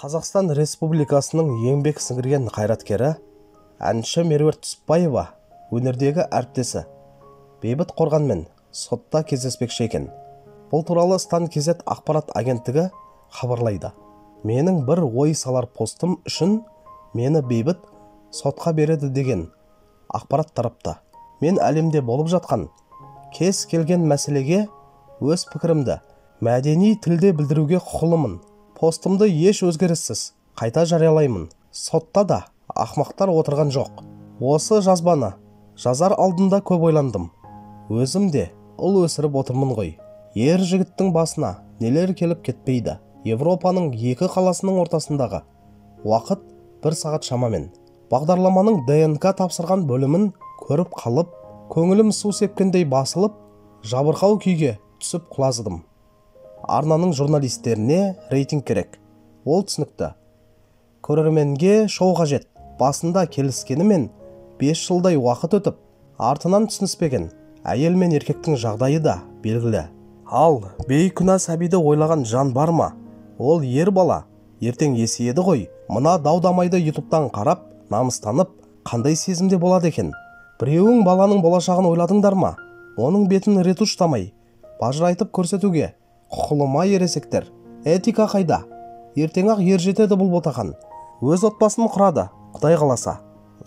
Қазақстан Республикасының еңбек сіңірген қайраткері, әнші Меруерт Түсіпбаева өнердегі әріптесі Бейбіт Қорғанмен сотта кездеспекші екен. Бұл туралы Стан КЗ ақпарат агенттігі хабарлайды. Менің бір ой салар постым үшін мені Бейбіт сотқа береді деген ақпарат тарапты. Мен әлемде болып жатқан кез келген мәселеге өз пікірімді мәдени тілде білдіруге құқылымын. Постымды еш өзгеріссіз қайта жариялаймын. Сотта да ақмақтар отырған жоқ. Осы жазбаны жазар алдында көп ойландым. Өзім де ұл өсіріп отырмын ғой. Ер жігіттің басына нелер келіп кетпейді. Европаның екі қаласының ортасындағы уақыт 1 сағат шамамен. Бағдарламаның ДНК тапсырған бөлімін көріп қалып, көңілім су сепкендей басылып, жабырқау күйге түсіп құлазыдым. Арнаның журналистеріне рейтинг керек. Ол түсінікті. Көрерменге шоу қажет. Басында келіскенімен 5 жылдай уақыт өтіп, артынан түсініспеген әйел мен еркектің жағдайы да белгілі. Ал бейкүнә сәбиді ойлаған жан бар ма? Ол ер бала ертең есейеді ғой. Мына дау-дамайды ютубтан қарап, намыстанып, қандай сезімде болады екен? Біреуің баланың болашағын ойладыңдар ма? Оның бетін ретуштамай, бажырайтып көрсетуге құқылыма ересектер. Этика қайда? Ертең-ақ ер жетеді бұл ботақан. Өз отбасын құрады, Құдай қаласа.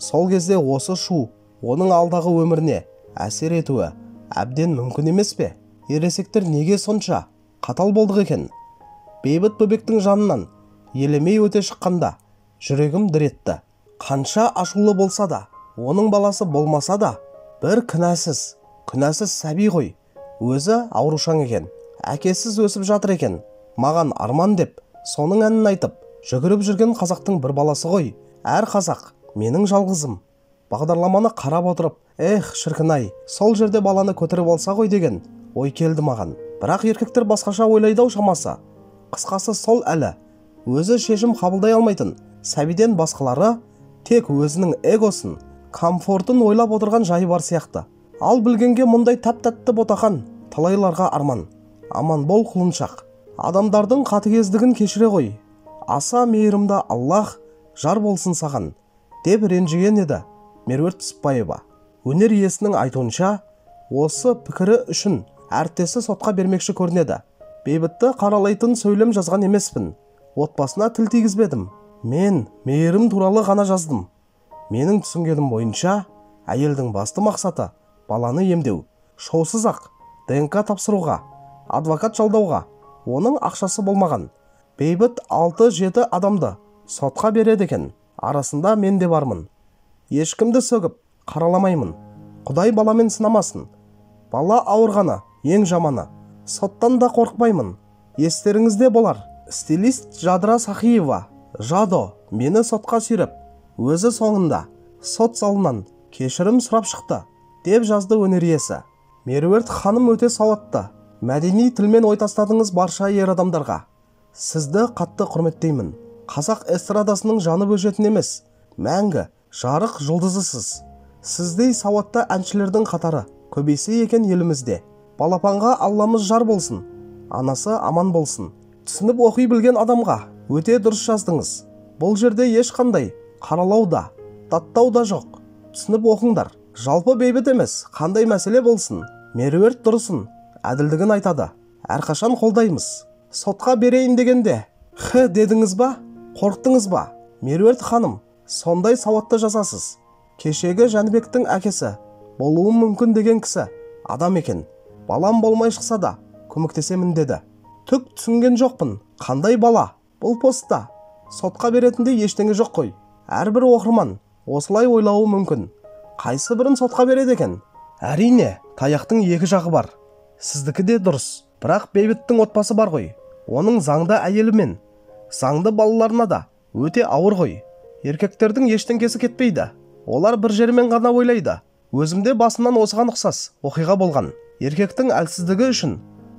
Сол кезде осы шу оның алдағы өміріне әсер етуі әбден мүмкін емес пе? Ересектер неге сонша қатал болдық екен? Бейбіт бөбектің жанынан елемей өте шыққанда жүрегім дір етті. Қанша ашулы болса да, оның баласы болмаса да, бір күнәсіз сәби ғой. Өзі аурушаң екен. Әкесіз өсіп жатыр екен. Маған арман деп, соның әнін айтып, жүгіріп жүрген қазақтың бір баласы ғой. Әр қазақ менің жалғызым. Бағдарламаны қарап отырып, шіркін-ай, сол жерде баланы көтеріп алса ғой деген ой келді маған. Бірақ еркектер басқаша ойлайды-ау шамасы. Қысқасы сол әлі өзі шешім қабылдай алмайтын сәбиден басқалары тек өзінің эгосын, комфортын ойлап отырған жайы бар сияқты. Ал білгенге мұндай тәп-тәтті ботақан талайларға арман. Аман бол құлыншақ. Адамдардың қатыгездігін кешіре ғой. Аса мейірімді Аллах жар болсын саған, деп ренжіген еді Меруерт Түсіпбаева. Өнер иесінің айтуынша, осы пікірі үшін әріптесі сотқа бермекші көрінеді. Бейбітті қаралайтын сөйлем жазған емеспін. Отбасына тіл тигізбедім. Мен мейірім туралы ғана жаздым. Менің түсінгенім бойынша, әйелдің басты мақсаты баланы емдеу. Шоусыз-ақ ДНК тапсыруға, адвокат жалдауға оның ақшасы болмаған. Бейбіт 6-7 адамды сотқа береді екен. Арасында мен де бармын. Ешкімді сөгіп қараламаймын. Құдай баламен сынамасын. Бала ауырғаны ең жаманы. Соттан да қорықпаймын. Естеріңізде болар. Стилист Жадыра Сахиева, Жадо, мені сотқа сүйреп, өзі соңында сот залынан кешірім сұрап шықты, деп жазды өнер иесі. Меруерт ханым өте сауатты. Мәдени тілмен ой тастадыңыз барша ер адамдарға. Сізді қатты құрметтеймін. Қазақ эстрадасының жанып өшетін емес, мәңгі жарық жұлдызысыз. Сіздей сауатты әншілердің қатары көбейсе екен елімізде. Балапанға Алламыз жар болсын, анасы аман болсын. Түсініп оқи білген адамға өте дұрыс жаздыңыз. Бұл жерде ешқандай қаралау да, даттау да жоқ. Түсініп оқыңдар. Жалпы Бейбіт емес, қандай мәселе болсын, Меруерт дұрысын, әділдігін айтады. Әрқашан қолдаймыз. Сотқа берейін дегенде, дедіңіз ба? Қорықтыңыз ба? Меруерт ханым, сондай сауатты жазасыз. Кешегі Жәнібектің әкесі болуы мүмкін деген кісі адам екен. Балам болмай шықса да көмектесемін деді. Түк түсінген жоқпын. Қандай бала? Бұл постта сотқа беретіндей ештеңе жоқ қой. Әрбір оқырман осылай ойлауы мүмкін. Қайсы бірін сотқа береді екен? Әрине, таяқтың екі жағы бар. Сіздікі де дұрыс. Бірақ Бейбіттің отбасы бар ғой. Оның заңды әйелі мен заңды балаларына да өте ауыр ғой. Еркектердің ештеңкесі кетпейді. Олар бір жермен ғана ойлайды. Өзімде басымнан осыған ұқсас оқиға болған. Еркектің әлсіздігі үшін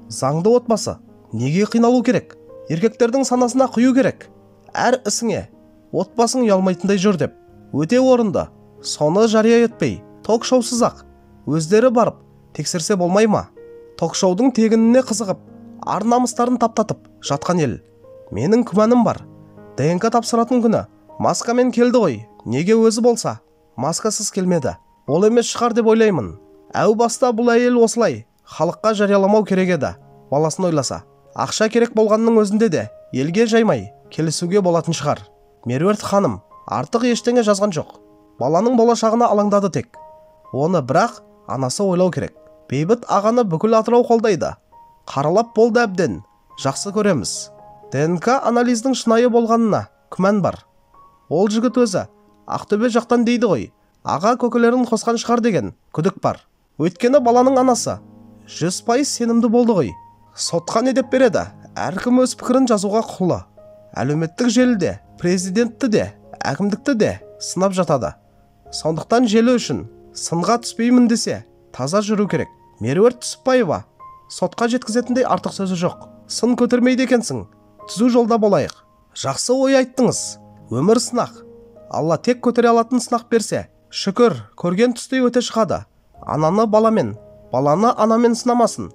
заңды отбасы неге қиналу керек? Еркектердің санасына құю керек. Әр ісіңе отбасың ұялмайтындай жүр деп. Өте орынды. Соны жария етпей, ток-шоусыз-ақ өздері барып тексерсе болмай ма? Ток-шоудың тегініне қызығып, ар-намыстарын таптатып жатқан ел. Менің күмәнім бар. ДНК тапсыратын күні маскамен келді ғой, неге өзі болса маскасыз келмеді? Ол емес шығар деп ойлаймын. Әу баста бұл әйел осылай халыққа жарияламау керек еді. Баласын ойласа, ақша керек болғанның өзінде де елге жаймай келісуге болатын шығар. Меруерт ханым артық ештеңе жазған жоқ. Баланың болашағына алаңдады тек. Оны бірақ анасы ойлау керек. Бейбіт ағаны бүкіл Атырау қолдайды. Қаралап болды әбден. Жақсы көреміз. ДНК анализдің шынайы болғанына күмән бар. Ол жігіт өзі Ақтөбе жақтан дейді ғой, аға көкелерін қосқан шығар деген күдік бар. Өйткені баланың анасы 100% сенімді болды ғой. Сотқа не деп береді? Әркім өз пікірін жазуға құқылы. Әлеуметтік желіде президентті де, әкімдікті де сынап жатады. Сондықтан желі үшін сынға түспеймін десе, таза жүру керек. Меруерт Түсіпбаева сотқа жеткізетіндей артық сөзі жоқ. Сын көтермейді екенсің. Түзу жолда болайық. Жақсы ой айттыңыз. Өмір сынақ. Алла тек көтере алатын сынақ берсе, шүкір, көрген түстей өте шығады. Ананы баламен, баланы анамен сынамасын.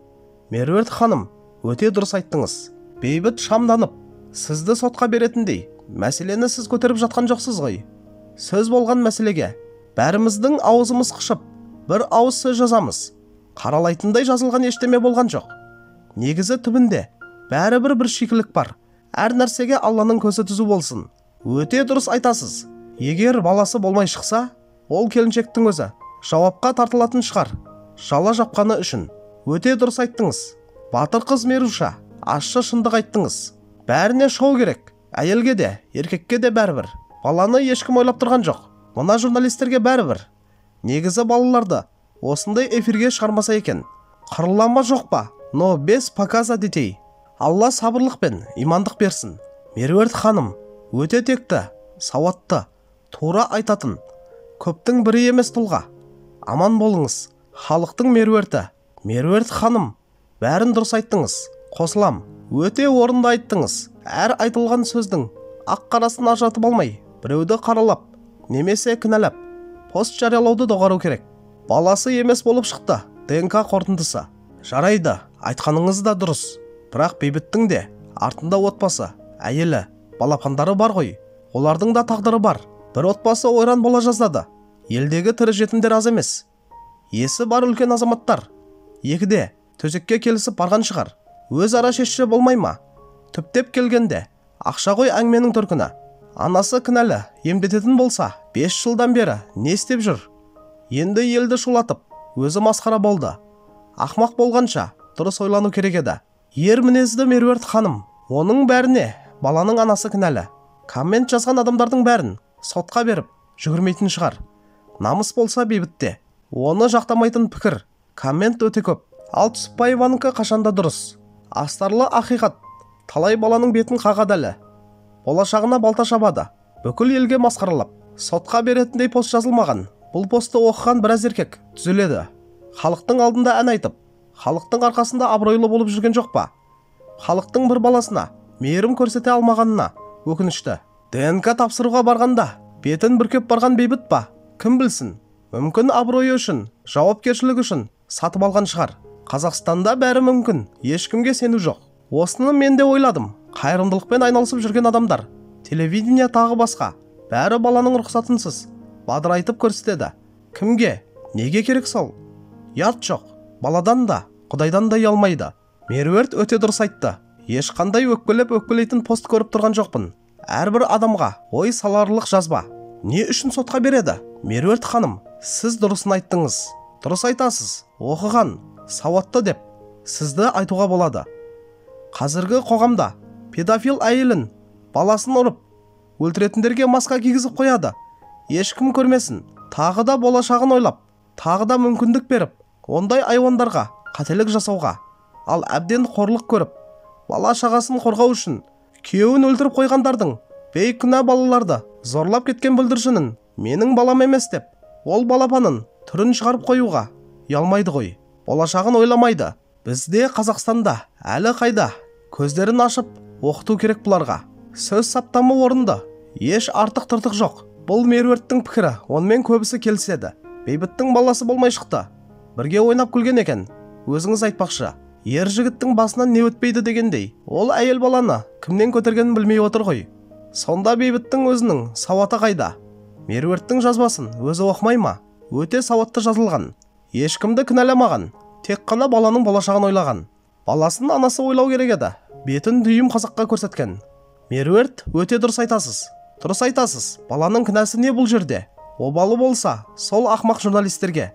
Меруерт ханым, өте дұрыс айттыңыз. Бейбіт шамданып, сізді сотқа беретіндей мәселені сіз көтеріп жатқан жоқсыз ғой. Сөз болған мәселеге бәріміздің аузымыз қышып, бір ауыз сөз жазамыз. Қаралайтындай жазылған ештеме болған жоқ. Негізі түбінде бәрібір бір шикілік бар. Әр нәрсеге Алланың көзі түзу болсын. Өте дұрыс айтасыз. Егер баласы болмай шықса, ол келіншектің өзі жауапқа тартылатын шығар. Жала жапқаны үшін. Өте дұрыс айттыңыз. Батыр қыз Меруша, ащы шындық айттыңыз. Бәріне шоу керек. Әйелге де, еркекке де бәрібір. Баланы ешкім ойлап тұрған жоқ. Мына журналистерге бәрібір. Негізі балаларды осындай эфирге шығармаса екен. Қырылама жоқ па? Но без показа детей. Алла сабырлық пен имандық берсін. Меруерт ханым өте текті, сауатты, тура айтатын, көптің бірі емес тұлға. Аман болыңыз. Халықтың Меруерті. Меруерт ханым, бәрін дұрыс айттыңыз. Қосылам, өте орынды айттыңыз. Әр айтылған сөздің ақ-қарасын ажыратып алмай, біреуді қаралап, немесе кінәлап, пост жариялауды доғару керек. Баласы емес болып шықты. ДНК қорытындысы. Жарайды, айтқаныңыз да дұрыс. Бірақ Бейбіттің де артында отбасы, әйелі, балапандары бар ғой. Олардың да тағдыры бар. Бір отбасы ойран бола жаздады. Елдегі тірі жетімдер аз емес. Есі бар үлкен азаматтар. Екіде төсекке келісіп барған шығар. Өз ара шешсе болмай ма? Түптеп келгенде ақша ғой әңгіменің төркіні. Анасы кінәлі емдететін болса, 5 жылдан бері не істеп жүр? Енді елді шулатып, өзі масқара болды. Ақмақ болғанша дұрыс ойлану керек еді. Ер мінезді Меруерт ханым, оның бәріне баланың анасы кінәлі. Коммент жазған адамдардың бәрін сотқа беріп жүгірмейтін шығар. Намыс болса Бейбітте. Оны жақтамайтын пікір, коммент өте көп. Ал Түсіпбаеванікі қашанда дұрыс. Астарлы ақиқат. Талай баланың бетін қағадалі. Болашағына балта шабады. Бүкіл елге масқаралап. Сотқа беретіндей пост жазылмаған. Бұл постты оқыған біраз еркек түзеледі. Халықтың алдында ән айтып, халықтың арқасында абыройлы болып жүрген жоқ па? Халықтың бір баласына мейірім көрсете алмағанына өкінішті. ДНК тапсыруға барғанда бетін бүркеп барған Бейбіт па? Кім білсін? Мүмкін абыройы үшін, жауапкершілік үшін сатып алған шығар. Қазақстанда бәрі мүмкін, ешкімге сену жоқ. Осыны мен де ойладым. Қайырымдылықпен айналысып жүрген адамдар, телевидение тағы басқа, бәрі баланың рұқсатынсыз бадырайтып көрсетеді. Кімге? Неге керек сол? Ят жоқ. Баладан да, Құдайдан да ұялмайды. Меруерт өте дұрыс айтты. Ешқандай өкпелейтін пост көріп тұрған жоқпын. Әрбір адамға ой саларлық жазба. Не үшін сотқа береді? Меруерт ханым, сіз дұрысын айттыңыз. Дұрыс айтасыз. Оқыған, сауатты деп сізді айтуға болады. Қазіргі қоғамда педофил әйелін, баласын ұрып, өлтіретіндерге маска кигізіп қояды. Ешкім көрмесін. Тағы да болашағын ойлап, тағы да мүмкіндік беріп, ондай айуандарға қателік жасауға. Ал әбден қорлық көріп, бала шағасын қорғау үшін күйеуін өлтіріп қойғандардың бейкүнә балаларды зорлап кеткен бүлдіршінін менің балам емес деп, ол балапанын түрін шығарып қоюға ұялмайды ғой. Болашағын ойламайды. Бізде Қазақстанда әлі қайда көздерін ашып оқыту керек бұларға. Сөз саптамы орынды. Еш артық тыртық жоқ. Бұл Меруерттің пікірі, онымен көбісі келіседі. Бейбіттің баласы болмай шықты. Бірге ойнап күлген екен. Өзіңіз айтпақшы, ер жігіттің басынан не өтпейді дегендей. Ол әйел баланы кімнен көтергенін білмей отыр ғой. Сонда Бейбіттің өзінің сауаты қайда? Меруерттің жазбасын өзі оқымай ма? Өте сауатты жазылған. Ешкімді кінәламаған. Тек қана баланың болашағын ойлаған. Баласын анасы ойлау керек еді. Бетін дүйім қазаққа көрсеткен. Меруерт, өте дұрыс айтасыз. Дұрыс айтасыз. Баланың кінәсі не бұл жерде? Обалы болса, сол ақмақ журналистерге.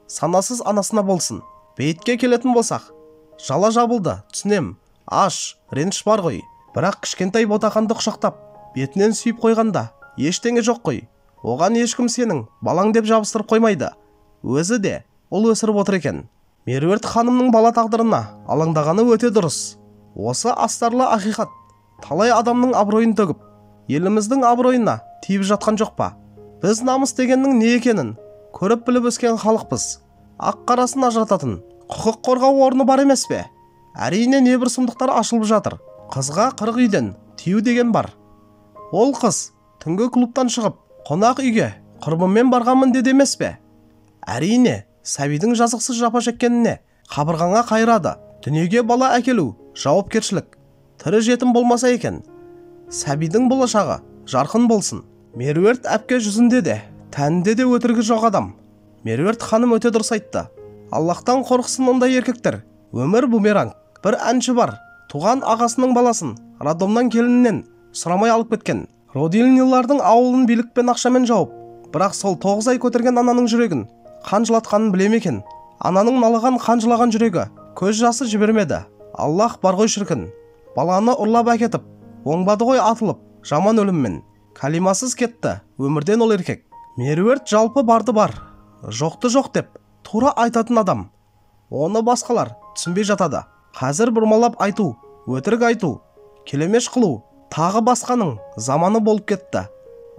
Санасыз анасына болсын. Бейітке келетін болсақ, жала жабылды, түсінем. Аш, реніш бар ғой. Бірақ кішкентай ботақанды құшақтап, бетінен сүйіп қойғанда, ештеңе жоқ қой. Оған ешкім сенің балаң деп жабыстырып қоймайды. Өзі де ол өсіріп отыр екен. Меруерт ханымның бала тағдырына алаңдағаны өте дұрыс. Осы астарлы ақиқат талай адамның абыройын төгіп, еліміздің абыройына тиіп жатқан жоқ па? Біз намыс дегеннің не екенін көріп біліп өскен халықпыз. Ақ-қарасын ажырататын құқық қорғау орны бар емес пе? Әрине небір сұмдықтар ашылып жатыр. Қызға 40 үйден тию деген бар. Ол қыз түнгі клубтан шығып, қонақ үйге құрбыммен барғанмын деді емес пе? Әрине, сәбидің жазықсыз жапа шеккеніне қабырғаңа қайрады. Дүниеге бала әкелу жауапкершілік. Тірі жетім болмаса екен, сәбидің болашағы жарқын болсын. Меруерт әпке жүзінде де, тәнінде де өтірігі жоқ адам. Меруерт ханым өте дұрыс айтты. Аллахтан қорықсын ондай еркектер. Өмір бумеранг. Бір әнші бар, туған ағасының баласын роддомнан келінінен сұрамай алып кеткен. Родильнилардың ауылын билікпен ақшамен жауып, бірақ сол 9 ай көтерген ананың жүрегін қан жылатқанын білем екен. Ананың налыған қан жылаған жүрегі көз жасы жібермеді. Аллах бар ғой шіркін. Баланы ұрлап әкетіп, оңбады ғой атылып, жаман өліммен. Калимасыз кетті өмірден ол еркек. Меруерт жалпы барды бар, жоқты жоқ деп тура айтатын адам. Оны басқалар түсінбей жатады. Қазір бұрмалап айту, өтірік айту, келемеш қылу, тағы басқаның заманы болып кетті.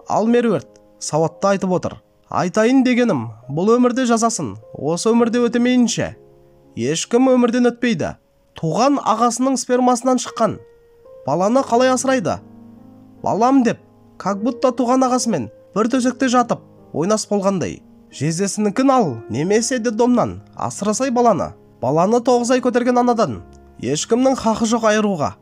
Ал Меруерт сауатты айтып отыр. Айтайын дегенім, бұл өмірде жазасын, осы өмірде өтемейінше. Ешкім өмірден өтпейді. Туған ағасының спермасынан шыққан баланы қалай асырайды? Балам деп, как будто туған ағасымен бір төсекте жатып, ойнас болғандай. Жездесінікін ал, немесе детдомнан асырасай баланы. Баланы 9 ай көтерген анадан ешкімнің хақы жоқ айыруға.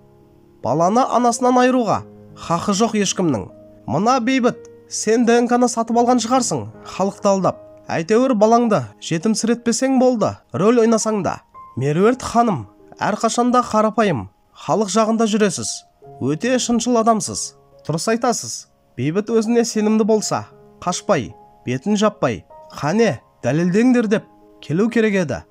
Баланы анасынан айыруға хақы жоқ ешкімнің. Мына Бейбіт, сен ДНК-ны сатып алған шығарсың, халықты алдап. Әйтеуір балаңды жетімсіретпесең болды, рөл ойнасаң да. Меруерт ханым, әрқашанда қарапайым, халық жағында жүресіз. Өте шыншыл адамсыз. Дұрыс айтасыз. Бейбіт өзіне сенімді болса, қашпай, бетін жаппай, қане, дәлелдеңдер деп келу керек еді.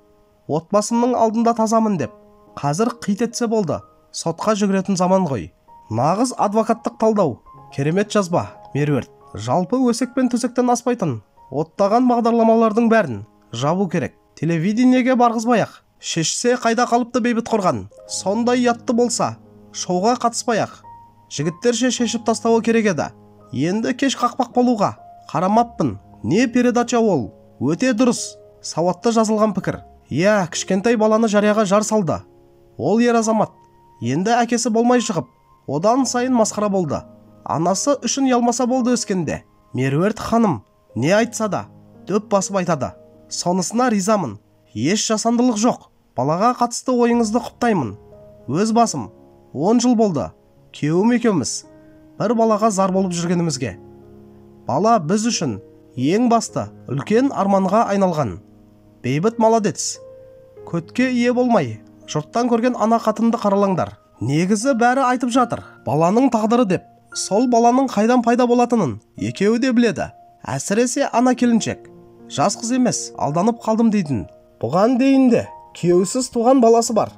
Отбасымның алдында тазамын деп, қазір қит етсе болды, сотқа жүгіретін заман ғой. Нағыз адвокаттық талдау, керемет жазба, Меруерт. Жалпы өсекпен төсектен аспайтын, оттаған бағдарламалардың бәрін жабу керек. Телевидениеге барғызбай-ақ, шешсе қайда қалыпты Бейбіт Қорған. Сондай ұятты болса, шоуға қатыспай-ақ, жігіттерше шешіп тастауы керек еді. Енді кеш қақпақ болуға қарамаппын. Не передача ол? Өте дұрыс, сауатты жазылған пікір. Иә, кішкентай баланы жарияға жар салды. Ол ер азамат. Енді әкесі болмай шығып, одан сайын масқара болды. Анасы үшін ұялмаса болды өскенде. Меруерт ханым не айтса да дөп басып айтады. Сонысына ризамын. Еш жасандылық жоқ. Балаға қатысты ойыңызды құптаймын. Өз басым 10 жыл болды. Күйеуім екеуміз бір балаға зар болып жүргенімізге. Бала біз үшін ең басты үлкен арманға айналған. Бейбіт молодец. Көтке ие болмай, жұрттан көрген ана қатынды қаралаңдар. Негізі бәрі айтып жатыр. Баланың тағдыры деп. Сол баланың қайдан пайда болатынын екеуі де біледі. Әсіресе ана келіншек. Жас қыз емес, алданып қалдым дейтін. Бұған дейін де күйеусіз туған баласы бар.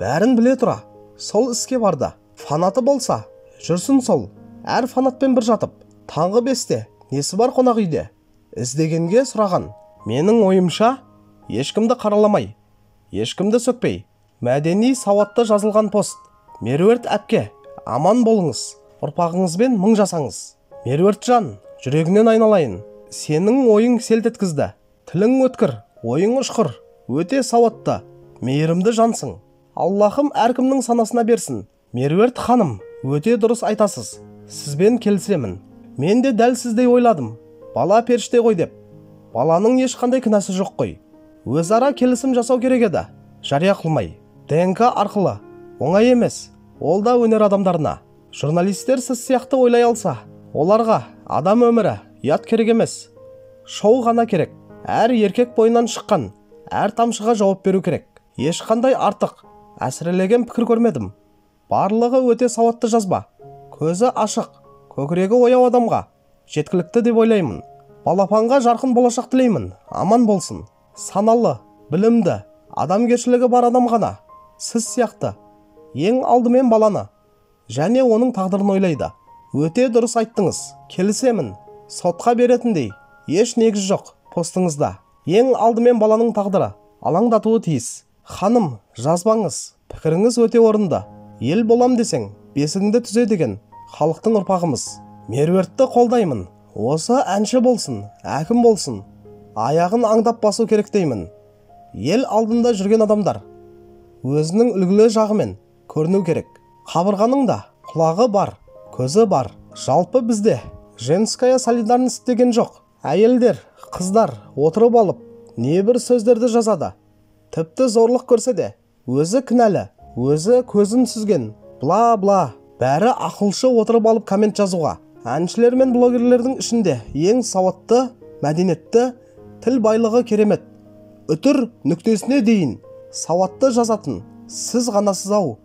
Бәрін біле тұра, сол іске барды. Фанаты болса, жүрсін сол. Әр фанатпен бір жатып, таңғы 5-те несі бар қонақ үйде? Іздегенге сұраған. Менің ойымша, ешкімді қараламай, ешкімді сөкпей, мәдени сауатты жазылған пост. Меруерт әпке, аман болыңыз, ұрпағыңызбен мың жасаңыз. Меруерт жан, жүрегінен айналайын. Сенің ойың селт еткізді. Тілің өткір, ойың ұшқыр, өте сауатты, мейірімді жансың. Аллахым әркімнің санасына берсін. Меруерт ханым, өте дұрыс айтасыз. Сізбен келісемін. Мен де дәл сіздей ойладым. Бала періште ғой деп. Баланың ешқандай кінәсі жоқ қой. Өзара келісім жасау керек еді. Жария қылмай. ДНК арқылы. Оңай емес. Ол да өнер адамдарына. Журналистер сіз сияқты ойлай алса, оларға адам өмірі ұят керек емес. Шоу ғана керек. Әр еркек бойынан шыққан әр тамшыға жауап беру керек. Ешқандай артық әсірелеген пікір көрмедім. Барлығы өте сауатты жазба. Көзі ашық, көкірегі ояу адамға жеткілікті деп ойлаймын. Балапанға жарқын болашақ тілеймін. Аман болсын. Саналы, білімді, адамгершілігі бар адам ғана сіз сияқты ең алдымен баланы және оның тағдырын ойлайды. Өте дұрыс айттыңыз. Келісемін. Сотқа беретіндей еш негіз жоқ постыңызда. Ең алдымен баланың тағдыры алаңдатуы тиіс. Ханым, жазбаңыз. Пікіріңіз өте орынды. Ел болам десең, бесігіңді түзе деген халықтың ұрпағымыз. Меруертті қолдаймын. Осы әнші болсын, әкім болсын, аяғын аңдап басу керек деймін. Ел алдында жүрген адамдар өзінің үлгілі жағымен көріну керек. Қабырғаның да құлағы бар, көзі бар. Жалпы бізде женская солидарность деген жоқ. Әйелдер, қыздар отырып алып небір сөздерді жазады. Тіпті зорлық көрсе де өзі кінәлі, өзі көзін сүзген, бла-бла. Бәрі ақылшы отырып алып коммент жазуға. Әншілер мен блогерлердің ішінде ең сауатты, мәдениетті, тіл байлығы керемет. Үтір нүктесіне дейін сауатты жазатын сіз ғанасыз ау.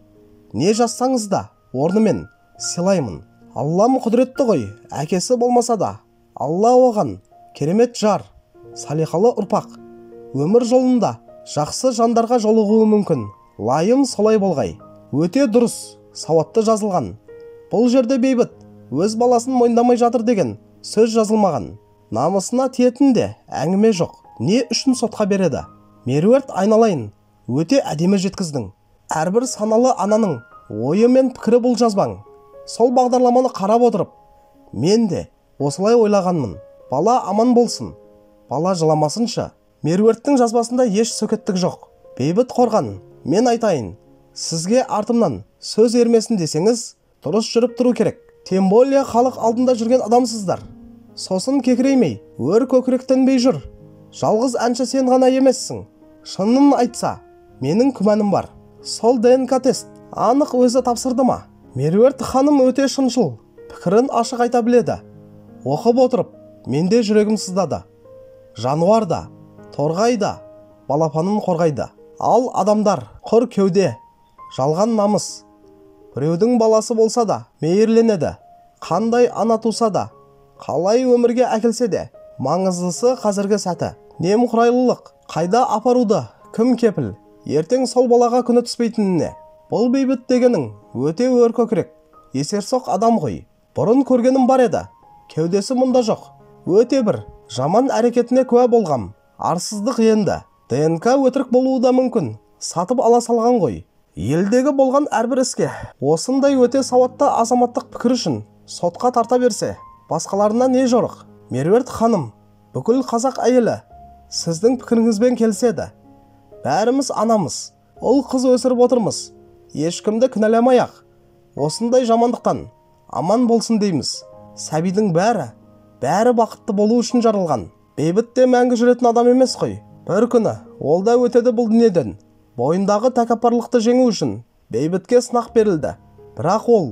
Не жазсаңыз да орнымен сыйлаймын. Аллам құдіретті ғой, әкесі болмаса да. Алла оған керемет жар, салиқалы ұрпақ. Өмір жолында жақсы жандарға жолығуы мүмкін. Лайым солай болғай. Өте дұрыс, сауатты жазылған. Бұл жерде бейбіт өз баласын мойындамай жатыр деген сөз жазылмаған. Намысына тиетін де әңгіме жоқ. Не үшін сотқа береді? Меруерт айналайын, өте әдемі жеткіздің. Әрбір саналы ананың ойы мен пікірі бұл жазбаң. Сол бағдарламаны қарап отырып, мен де осылай ойлағанмын. Бала аман болсын, бала жыламасыншы. Меруерттің жазбасында еш сөкеттік жоқ. Бейбіт Қорған, мен айтайын, сізге артымнан сөз ермесін десеңіз, дұрыс жүріп тұру керек. Тем более халық алдында жүрген адамсыздар. Сосын кекіреймей, өр көкіректенбей жүр. Жалғыз әнші сен ғана емессің. Шынын айтса, менің күмәнім бар. Сол ДНК тест анық өзі тапсырды ма? Меруерт ханым өте шыншыл, пікірін ашық айта біледі. Оқып отырып, менде жүрегім сыздады. Жануар да, торғай да, балапанын қорғайды. Ал адамдар құр кеуде, жалған намыс. Біреудің баласы болса да мейірленеді. Қандай ана туса да, қалай өмірге әкелсе де, маңыздысы қазіргі сәті. Немқұрайлылық қайда апаруды кім кепіл? Ертең сол балаға күні түспейтініне. Бұл бейбіт дегенің өте өр көкірек, есерсоқ адам ғой. Бұрын көргенім бар еді, кеудесі мұнда жоқ. Өте бір жаман әрекетіне куә болғам. Арсыздық енді. ДНК өтірік болуы да мүмкін. Сатып ала салған ғой. Елдегі болған әрбір іске осындай өте сауатты азаматтық пікір үшін сотқа тарта берсе, басқаларына не жорық? Меруерт ханым, бүкіл қазақ әйелі сіздің пікіріңізбен келіседі. Бәріміз анамыз, ол қыз өсіріп отырмыз. Ешкімді кінәламай-ақ осындай жамандықтан аман болсын дейміз. Сәбидің бәрі бақытты болу үшін жаралған. Бейбіт те мәңгі жүретін адам емес қой. Бір күні ол да өтеді бұл дүниеден. Бойындағы тәкаппарлықты жеңу үшін бейбітке сынақ берілді. Бірақ ол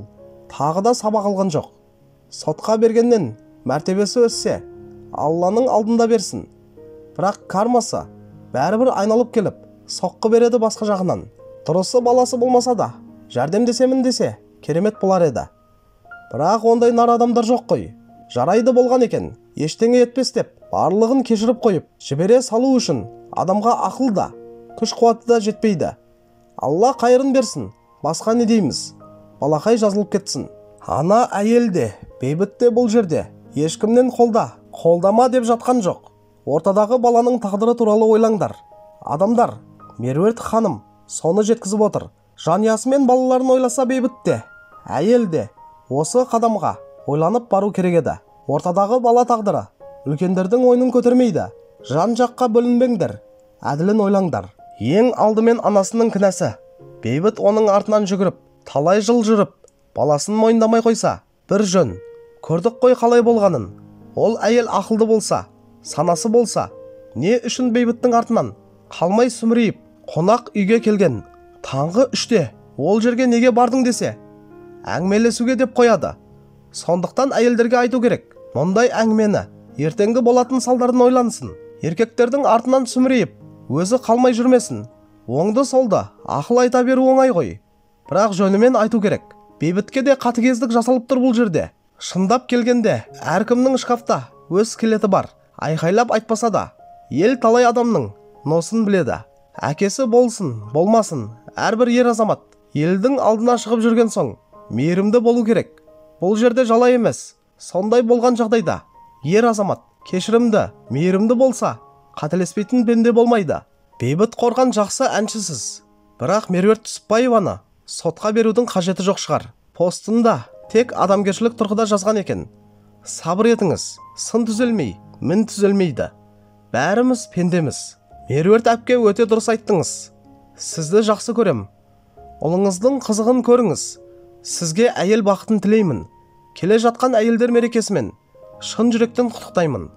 тағы да сабақ алған жоқ. Сотқа бергеннен мәртебесі өссе, Алланың алдында берсін. Бірақ кармасы бәрібір айналып келіп, соққы береді басқа жағынан. Дұрысы баласы болмаса да, жәрдемдесемін десе, керемет болар еді. Бірақ ондай нар адамдар жоқ қой. Жарайды болған екен, ештеңе етпес деп, барлығын кешіріп қойып, жібере салу үшін адамға ақыл да, күш қуаты да жетпейді. Алла қайырын берсін, басқа не дейміз? Балақай жазылып кетсін. Ана әйел де, бейбіт те бұл жерде ешкімнен қолдама деп жатқан жоқ. Ортадағы баланың тағдыры туралы ойлаңдар. Адамдар, Меруерт ханым соны жеткізіп отыр. Жанұясымен балаларын ойласа бейбіт те, әйел де осы қадамға ойланып бару керек еді. Ортадағы бала тағдыры үлкендердің ойнын көтермейді. Жан жаққа бөлінбеңдер, әділін ойлаңдар. Ең алдымен анасының кінәсі. Бейбіт оның артынан жүгіріп, талай жыл жүріп, баласын мойындамай қойса, бір жөн. Көрдік қой қалай болғанын. Ол әйел ақылды болса, санасы болса, не үшін бейбіттің артынан қалмай сүмірейіп, қонақ үйге келген. Таңғы 3-те ол жерге неге бардың десе, әңгімелесуге деп қояды. Сондықтан әйелдерге айту керек, мұндай әңгімені ертеңгі болатын салдарын ойлансын. Еркектердің артынан сүмірейіп, өзі қалмай жүрмесін. Оңды солды ақыл айта беру оңай ғой, бірақ жөнімен айту керек. Бейбітке де қатыгездік жасалып тұр бұл жерде. Шындап келгенде әркімнің шкафта өз скелеті бар. Айқайлап айтпаса да, ел талай адамның носын біледі. Әкесі болсын, болмасын, әрбір ер азамат елдің алдына шығып жүрген соң мейірімді болу керек. Бұл жерде жалай емес. Сондай болған жағдайда ер азамат кешірімді, мейірімді болса, қателеспейтін пенде болмайды. Бейбіт Қорған жақсы әншісіз, бірақ Меруерт Түсіпбаеваны сотқа берудің қажеті жоқ шығар. Постында тек адамгершілік тұрғыда жазған екен. Сабыр етіңіз, сын түзелмей, мін түзелмейді. Бәріміз пендеміз. Меруерт әпке өте дұрыс айттыңыз. Сізді жақсы көрем. Ұлыңыздың қызығын көріңіз. Сізге әйел бақытын тілеймін. Келе жатқан әйелдер мерекесімен шын жүректен құттықтаймын.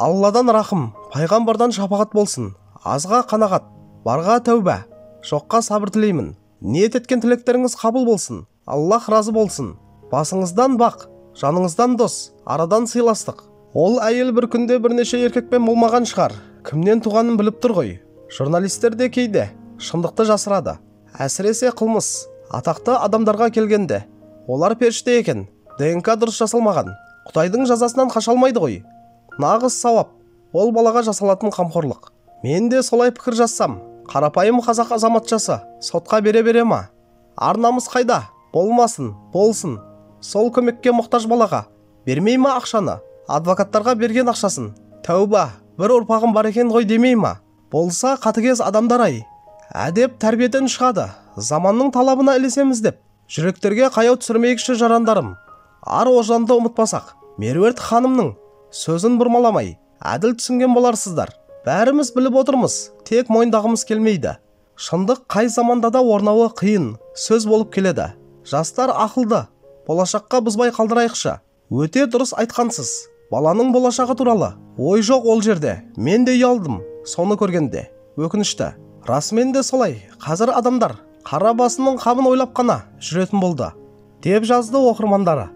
Алладан рахым, пайғамбардан шапағат болсын. Азға қанағат, барға тәуба, жоққа сабыр тілеймін. Ниет еткен тілектеріңіз қабыл болсын. Аллах разы болсын. Басыңыздан бақ, жаныңыздан дос, арадан сыйластық. Ол әйел бір күнде бірнеше еркекпен болмаған шығар. Кімнен туғанын біліп тұр ғой. Журналистер де кейде шындықты жасырады. Әсіресе қылмыс атақты адамдарға келгенде, олар періште екен, ДНК дұрыс жасалмаған. Құдайдың жазасынан қаша алмайды ғой. Нағыз сауап ол балаға жасалатын қамқорлық. Мен де солай пікір жазсам, қарапайым қазақ азаматшасы сотқа бере ма? Арнамыз қайда? Болмасын, болсын. Сол көмекке мұқтаж балаға бермей ма ақшаны? Адвокаттарға берген ақшасын тәуба, бір ұрпағым бар екен ғой демей ма? Болса қатыгез адамдар-ай, әдеп тәрбиеден шығады. Заманның талабына ілесеміз деп жүректерге қаяу түсірмейікші жарандарым. Ар ожданды ұмытпасақ, Меруерт ханымның сөзін бұрмаламай, әділ түсінген боларсыздар. Бәріміз біліп отырмыз, тек мойындағымыз келмейді. Шындық қай заманда да орнауы қиын сөз болып келеді. Жастар ақылды, болашаққа бұзбай қалдырайықшы. Өте дұрыс айтқансыз. Баланың болашағы туралы ой жоқ ол жерде. Мен де ұялдым соны көргенде. Өкінішті. Расымен де солай. Қазір адамдар қара басының қамын ойлап қана жүретін болды, деп жазды оқырмандары.